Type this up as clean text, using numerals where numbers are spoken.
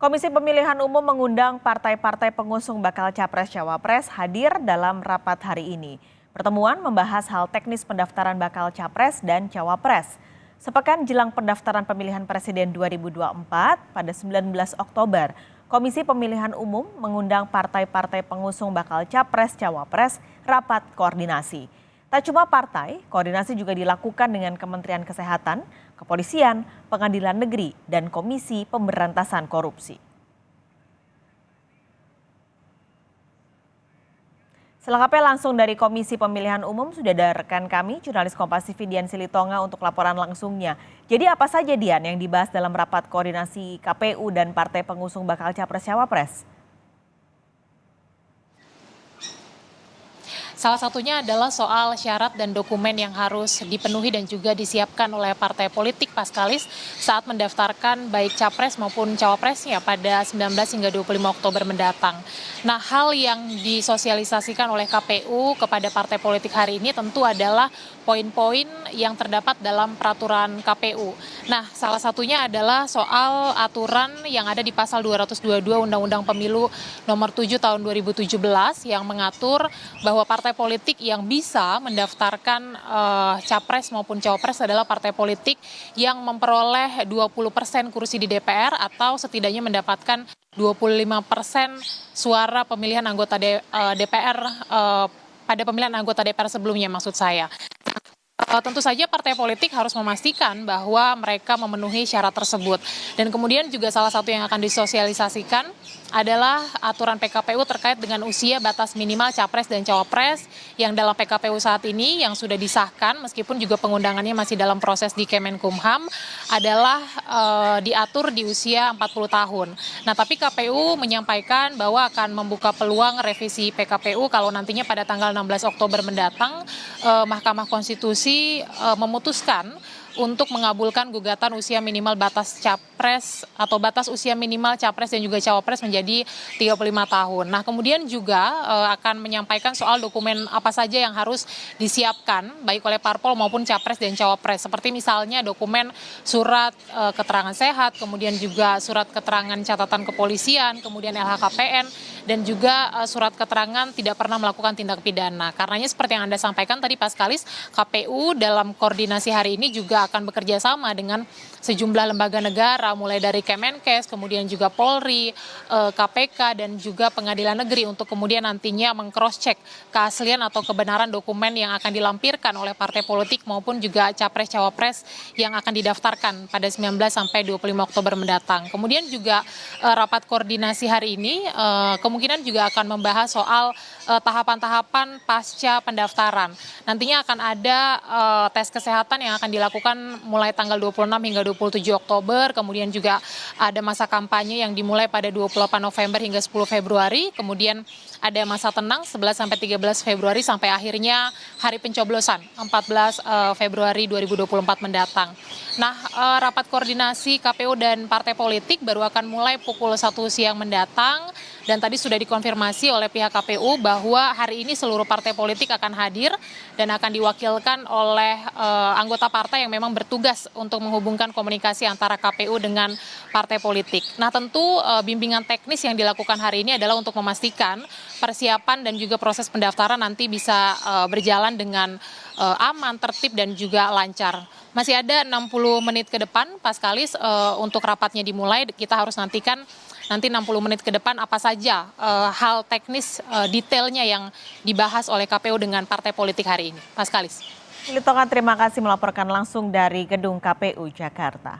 Komisi Pemilihan Umum mengundang partai-partai pengusung bakal Capres-Cawapres hadir dalam rapat hari ini. Pertemuan membahas hal teknis pendaftaran bakal Capres dan Cawapres. Sepekan jelang pendaftaran pemilihan Presiden 2024 pada 19 Oktober, Komisi Pemilihan Umum mengundang partai-partai pengusung bakal Capres-Cawapres rapat koordinasi. Tak cuma partai, koordinasi juga dilakukan dengan Kementerian Kesehatan, Kepolisian, Pengadilan Negeri, dan Komisi Pemberantasan Korupsi. Selengkapnya langsung dari Komisi Pemilihan Umum sudah ada rekan kami, jurnalis Kompas TV Dian Silitonga untuk laporan langsungnya. Jadi apa saja Dian yang dibahas dalam rapat koordinasi KPU dan partai pengusung bakal Capres-Cawapres? Salah satunya adalah soal syarat dan dokumen yang harus dipenuhi dan juga disiapkan oleh partai politik Paskalis saat mendaftarkan baik Capres maupun Cawapresnya pada 19 hingga 25 Oktober mendatang. Nah, hal yang disosialisasikan oleh KPU kepada partai politik hari ini tentu adalah poin-poin yang terdapat dalam peraturan KPU. Nah, salah satunya adalah soal aturan yang ada di pasal 222 Undang-Undang Pemilu nomor 7 tahun 2017 yang mengatur bahwa partai politik yang bisa mendaftarkan Capres maupun Cawapres adalah partai politik yang memperoleh 20% kursi di DPR atau setidaknya mendapatkan 25% suara pemilihan anggota DPR pada pemilihan anggota DPR sebelumnya maksud saya. Tentu saja partai politik harus memastikan bahwa mereka memenuhi syarat tersebut. Dan kemudian juga salah satu yang akan disosialisasikan adalah aturan PKPU terkait dengan usia batas minimal Capres dan Cawapres yang dalam PKPU saat ini yang sudah disahkan meskipun juga pengundangannya masih dalam proses di Kemenkumham adalah diatur di usia 40 tahun. Nah, tapi KPU menyampaikan bahwa akan membuka peluang revisi PKPU kalau nantinya pada tanggal 16 Oktober mendatang Mahkamah Konstitusi memutuskan untuk mengabulkan gugatan usia minimal batas Capres atau batas usia minimal Capres dan juga Cawapres menjadi 35 tahun. Nah, kemudian juga akan menyampaikan soal dokumen apa saja yang harus disiapkan baik oleh parpol maupun Capres dan Cawapres. Seperti misalnya dokumen surat keterangan sehat, kemudian juga surat keterangan catatan kepolisian, kemudian LHKPN, dan juga surat keterangan tidak pernah melakukan tindak pidana. Karenanya seperti yang Anda sampaikan tadi Paskalis, KPU dalam koordinasi hari ini juga akan bekerja sama dengan sejumlah lembaga negara mulai dari Kemenkes, kemudian juga Polri, KPK, dan juga Pengadilan Negeri untuk kemudian nantinya meng-cross-check keaslian atau kebenaran dokumen yang akan dilampirkan oleh partai politik maupun juga Capres-Cawapres yang akan didaftarkan pada 19 sampai 25 Oktober mendatang. Kemudian juga rapat koordinasi hari ini kemungkinan juga akan membahas soal tahapan-tahapan pasca pendaftaran. Nantinya akan ada tes kesehatan yang akan dilakukan mulai tanggal 26 hingga 27 Oktober, kemudian juga ada masa kampanye yang dimulai pada 28 November hingga 10 Februari, kemudian ada masa tenang 11 sampai 13 Februari sampai akhirnya hari pencoblosan 14 Februari 2024 mendatang. Nah, rapat koordinasi KPU dan partai politik baru akan mulai pukul 1 siang mendatang. Dan tadi sudah dikonfirmasi oleh pihak KPU bahwa hari ini seluruh partai politik akan hadir dan akan diwakilkan oleh anggota partai yang memang bertugas untuk menghubungkan komunikasi antara KPU dengan partai politik. Nah, tentu bimbingan teknis yang dilakukan hari ini adalah untuk memastikan persiapan dan juga proses pendaftaran nanti bisa berjalan dengan aman, tertib, dan juga lancar. Masih ada 60 menit ke depan, Paskalis, untuk rapatnya dimulai. Kita harus nantikan nanti 60 menit ke depan apa saja hal teknis detailnya yang dibahas oleh KPU dengan partai politik hari ini. Paskalis. Silitonga, terima kasih melaporkan langsung dari Gedung KPU Jakarta.